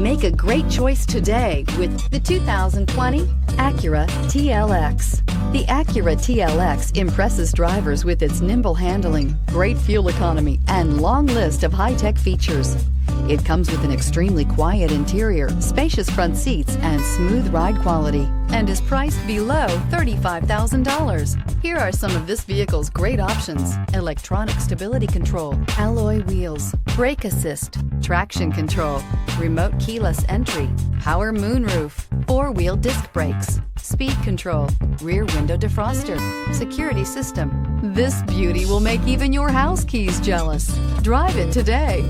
Make a great choice today with the 2020 Acura TLX. The Acura TLX impresses drivers with its nimble handling, great fuel economy, and long list of high-tech features. It comes with an extremely quiet interior, spacious front seats, and smooth ride quality, and is priced below $35,000. Here are some of this vehicle's great options: electronic stability control, alloy wheels, brake assist, traction control, remote keyless entry, power moonroof, four-wheel disc brakes, speed control, rear window defroster, security system. This beauty will make even your house keys jealous. Drive it today.